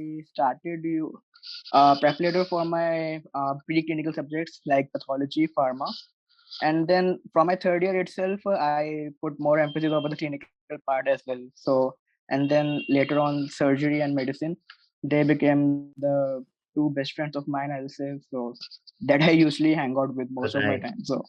I started PrepLadder for my preclinical subjects like pathology, pharma, and then from my third year itself, I put more emphasis over the clinical part as well. So, and then later on, surgery and medicine, they became the two best friends of mine, I'll say. So that I usually hang out with most of my Right. time. So.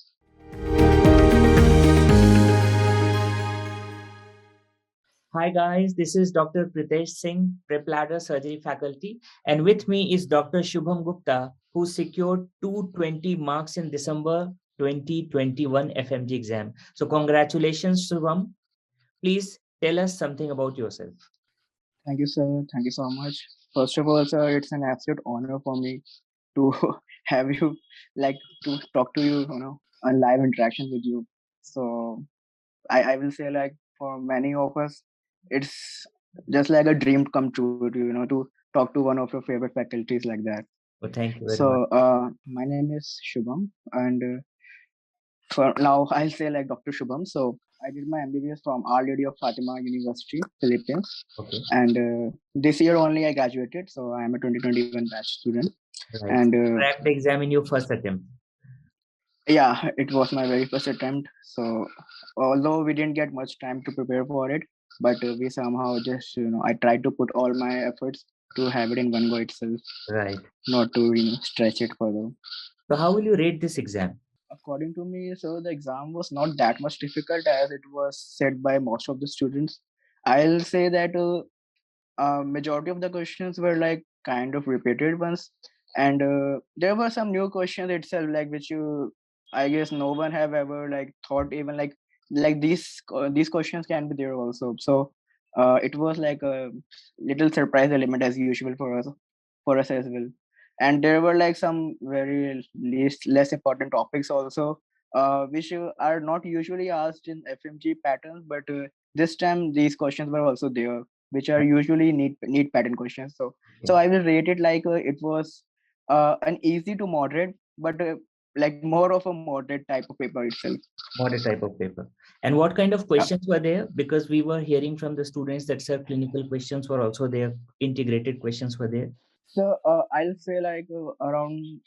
Hi guys, this is Dr. Pritesh Singh, PrepLadder Surgery faculty, and with me is Dr. Shubham Gupta, who secured 220 marks in December 2021 FMG exam. So congratulations, Shubham. Please tell us something about yourself. Thank you, sir. Thank you so much. First of all, sir, it's an absolute honor for me to have you, like, to talk to you, on live interaction with you. So I will say, like, for many of us, it's just like a dream come true to talk to one of your favorite faculties like that. Well, thank you very much. So my name is Shubham, and for now I'll say like Dr. Shubham. So I did my MBBS from Our Lady of Fatima University, Philippines. Okay. And this year only I graduated, so I am a 2021 batch student. Right. And Cracked the exam in your first attempt. yeah, it was my very first attempt. So although we didn't get much time to prepare for it, but we somehow just I tried to put all my efforts to have it in one go itself. Right. Not to stretch it further. So how will you rate this exam? According to me, so the exam was not that much difficult as it was said by most of the students. I'll say that majority of the questions were like kind of repeated ones, and there were some new questions itself, like which I guess no one have ever like thought even like these questions can be there also. So it was like a little surprise element as usual for us as well. And there were like some very least less important topics also, which are not usually asked in FMG patterns, but this time these questions were also there, which are usually neat pattern questions. So Okay. I will rate it like it was an easy to moderate, but like more of a moderate type of paper itself. Moderate type of paper. And what kind of questions were there? Because we were hearing from the students that sir, clinical questions were also there, integrated questions were there. So I'll say like around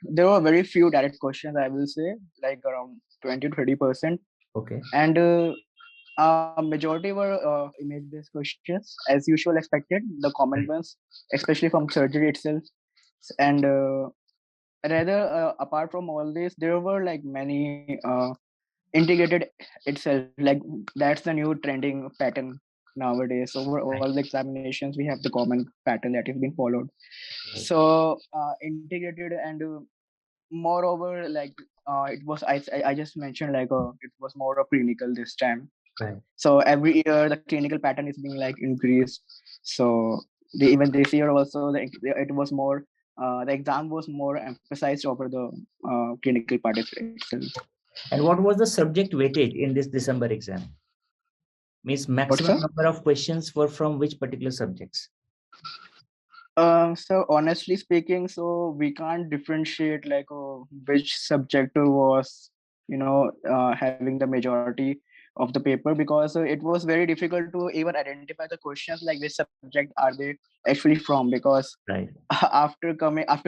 there were very few direct questions. I will say like around 20 to 30%, Okay. and majority were image-based questions as usual expected, the common ones, especially from surgery itself. And rather apart from all this, there were like many integrated itself. Like that's the new trending pattern nowadays. Over all the examinations, we have the common pattern that is being followed. So integrated and moreover, like it was I just mentioned like it was more of clinical this time. Right. So every year the clinical pattern is being like increased. So even this year also it was more the exam was more emphasized over the clinical part itself. And what was the subject weightage in this December exam? Means What's maximum that? number of questions were from which particular subjects? So honestly speaking, so we can't differentiate like which subject was having the majority of the paper, because it was very difficult to even identify the questions like which subject are they actually from, because Right. after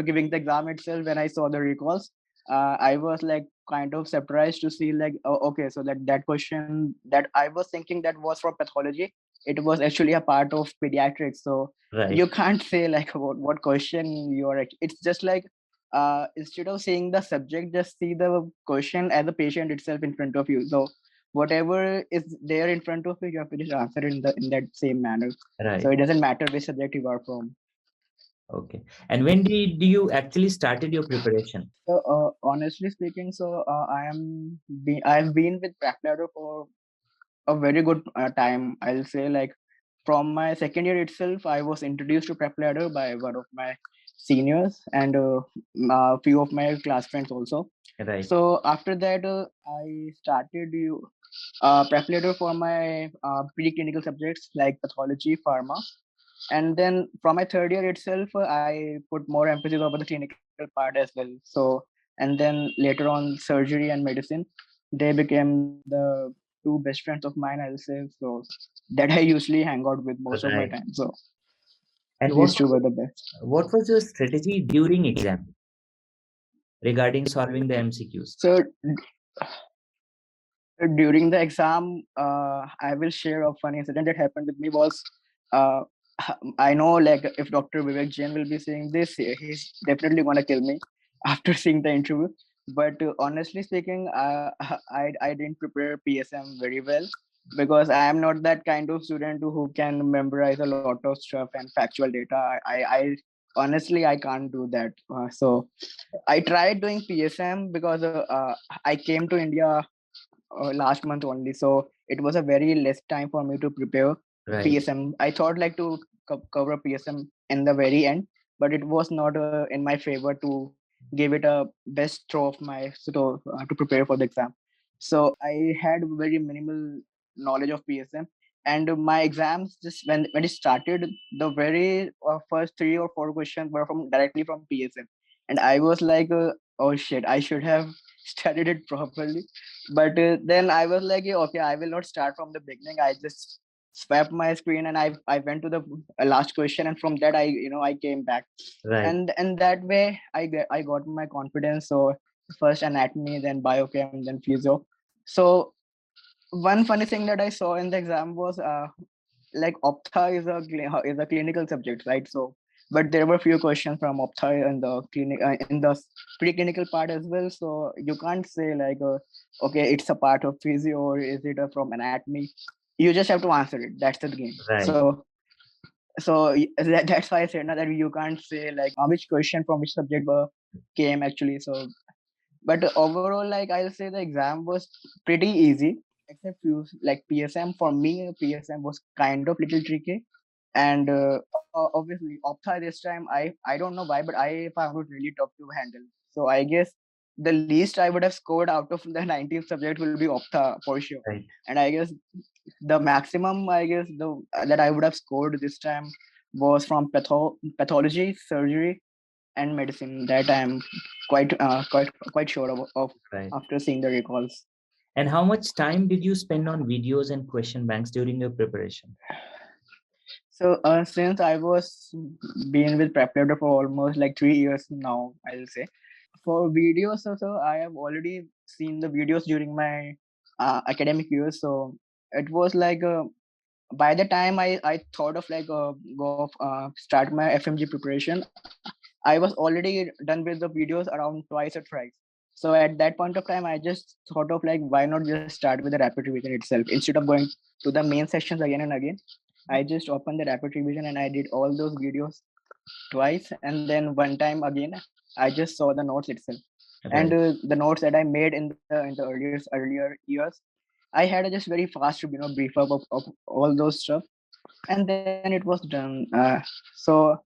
giving the exam itself, when I saw the recalls, I was like kind of surprised to see like, oh, okay, so that question that I was thinking that was for pathology, it was actually a part of pediatrics. So Right. you can't say like what question you are it's just like instead of saying the subject, just see the question as a patient itself in front of you. So whatever is there in front of you, you have to just answer it in that same manner. Right. So it doesn't matter which subject you are from. Okay. And when did you actually started your preparation? So honestly speaking, so I've been with PrepLadder for a very good time. I'll say like from my second year itself, I was introduced to PrepLadder by one of my seniors and a few of my class friends also. Right. So after that, I started PrepLadder for my preclinical subjects like pathology, pharma, and then from my third year itself, I put more emphasis over the clinical part as well. So and then later on, surgery and medicine, they became the two best friends of mine, I'll say. So that I usually hang out with most of my Right. time. So And These two were the best. what was your strategy during exam regarding solving the MCQs? So during the exam, I will share a funny incident that happened with me. Was uh, I know, like, if Dr. Vivek Jain will be seeing this, he's definitely gonna kill me after seeing the interview. But honestly speaking, I didn't prepare PSM very well because I am not that kind of student who can memorize a lot of stuff and factual data. I honestly I can't do that. So I tried doing PSM because I came to India last month only, so it was a very less time for me to prepare Right, PSM. I thought like to cover PSM in the very end, but it was not in my favor to give it a best throw of my to prepare for the exam. So I had very minimal knowledge of PSM, and my exams just when it started, the very first 3 or 4 questions were from directly from PSM, and I was like, oh shit, I should have studied it properly. But then I was like, yeah, okay, I will not start from the beginning. I just swept my screen and I went to the last question, and from that I came back, right, and that way I got my confidence. So first anatomy, then biochem, then physio. So one funny thing that I saw in the exam was like optha is a clinical subject, right? So but there were few questions from optha in the clinic in the preclinical part as well. So you can't say like okay, it's a part of physio or is it from anatomy. You just have to answer it. That's the game. right, That's why I said now that you can't say like which question from which subject came actually. So but overall, like I'll say the exam was pretty easy, except few like PSM. For me, PSM was kind of little tricky, and obviously Optha this time I don't know why, but I found it really tough to handle. So I guess the least I would have scored out of the 19th subject will be Optha for sure, right. and I guess the maximum I guess the that I would have scored this time was from pathology, surgery, and medicine. That I'm quite sure of Right. after seeing the recalls. And how much time did you spend on videos and question banks during your preparation? So since I was been with PrepLadder for almost like 3 years now, I'll say for videos also I have already seen the videos during my academic years. So it was like by the time I thought of like start my FMG preparation, I was already done with the videos around twice or thrice. So at that point of time, I just thought of like, why not just start with the rapid revision itself instead of going to the main sections again and again. I just opened the rapid revision and I did all those videos twice, and then one time again, I just saw the notes itself. And Right, the notes that I made in the earlier years, I had a just very fast brief up of all those stuff, and then it was done. So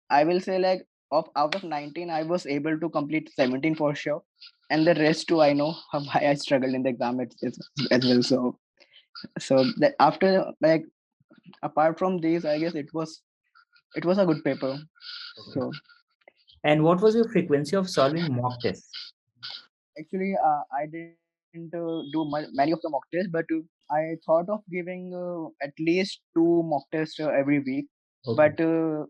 I will say like of out of 19, I was able to complete 17 for sure, and the rest too I know why I struggled in the exam as well. So that after like apart from these, I guess it was a good paper. okay. So And what was your frequency of solving mock tests? actually, I didn't do many of the mock tests, but I thought of giving at least 2 mock tests every week. Okay, But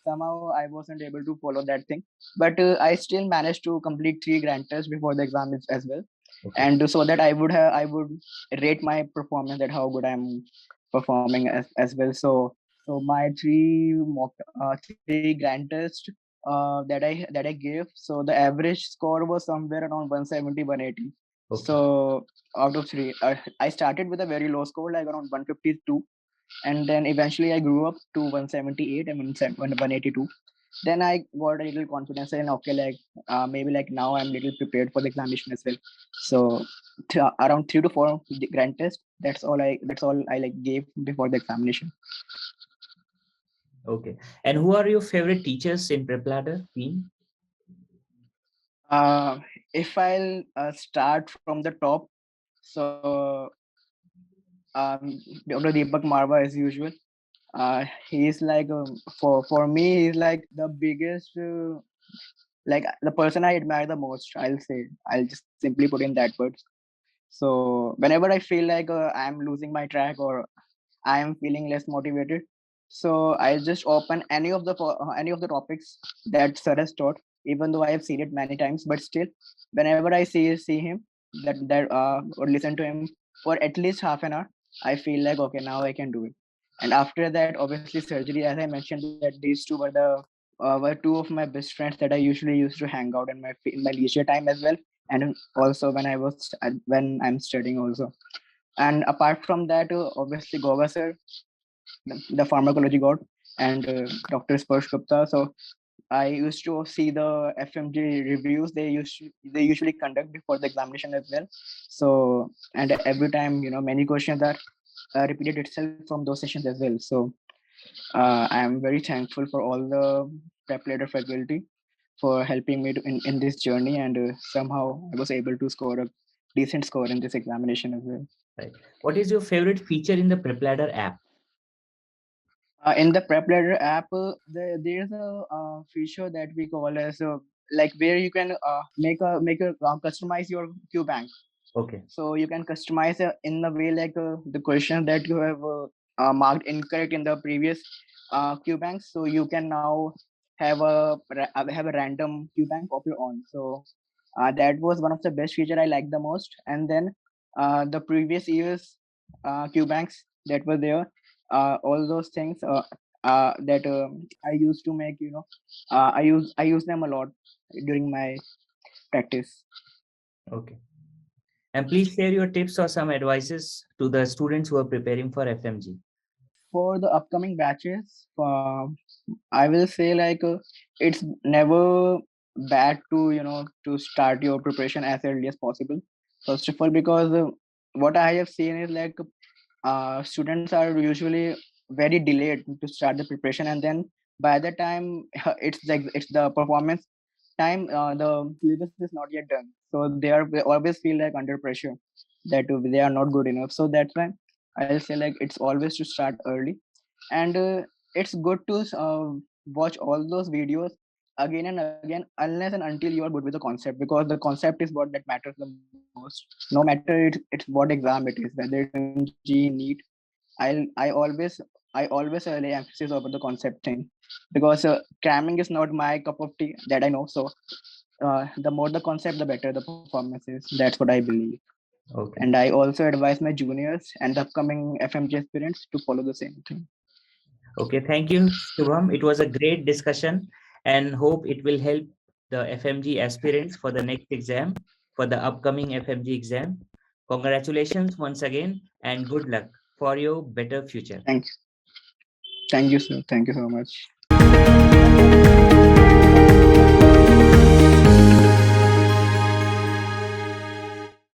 somehow I wasn't able to follow that thing. But I still managed to complete 3 grand tests before the exam as well, okay, and so that I would rate my performance at how good I'm performing as well. So my three grand tests that I gave. So the average score was somewhere around 170, 180. okay, So out of three, I started with a very low score, like around 152, and then eventually I grew up to 178 and 182. Then I got a little confidence and okay, like maybe like now I'm little prepared for the examination as well. So around 3 to 4 grand test. That's all I like gave before the examination. okay. And who are your favorite teachers in PrepLadder team? Uh, if I'll start from the top, so Dr. Deepak Marva as usual. He's like for me, he's like the biggest, like the person I admire the most. I'll just simply put in that words. So whenever I feel like I'm losing my track or I am feeling less motivated, So I just open any of the topics that sir has taught, even though I have seen it many times. But still, whenever I see him, or listen to him for at least half an hour, I feel like okay, now I can do it. And after that, obviously surgery, as I mentioned, that these two were two of my best friends that I usually used to hang out in my leisure time as well, and also when I'm studying also. And apart from that, obviously Goga sir, the pharmacology god, and Dr. Sparsh Gupta. So I used to see the FMG reviews they usually conduct before the examination as well. So and every time many questions are repeated itself from those sessions as well. So I am very thankful for all the PrepLadder faculty for helping me in this journey, and somehow I was able to score a decent score in this examination as well. Right. What is your favorite feature in the PrepLadder app? In the PrepLadder app, there's a feature that we call as like where you can customize your Q bank. Okay. So you can customize in the way like the question that you have marked incorrect in the previous Q banks. So you can now have a random Q bank of your own. So that was one of the best feature I liked the most. And then the previous years Q banks that were there, all those things that I used to make. I use them a lot during my practice. Okay. And please share your tips or some advices to the students who are preparing for FMG. For the upcoming batches, I will say like it's never bad to to start your preparation as early as possible. First of all, because what I have seen is like students are usually very delayed to start the preparation, and then by the time it's the performance time, the syllabus is not yet done, so they always feel like under pressure that they are not good enough. So that's why I'll say like it's always to start early, and it's good to watch all those videos again and again unless and until you are good with the concept, because the concept is what that matters the most, no matter it's what exam it is, whether it's FMG, NEET. I always lay emphasis over the concept thing, because cramming is not my cup of tea, that I know. So the more the concept, the better the performance is. That's what I believe. Okay. And I also advise my juniors and the upcoming FMG aspirants to follow the same thing. Okay. Thank you, Shubham. It was a great discussion and hope it will help the FMG aspirants for the next exam, for the upcoming FMG exam. Congratulations once again and good luck for your better future. Thank you. Thank you, sir. Thank you so much.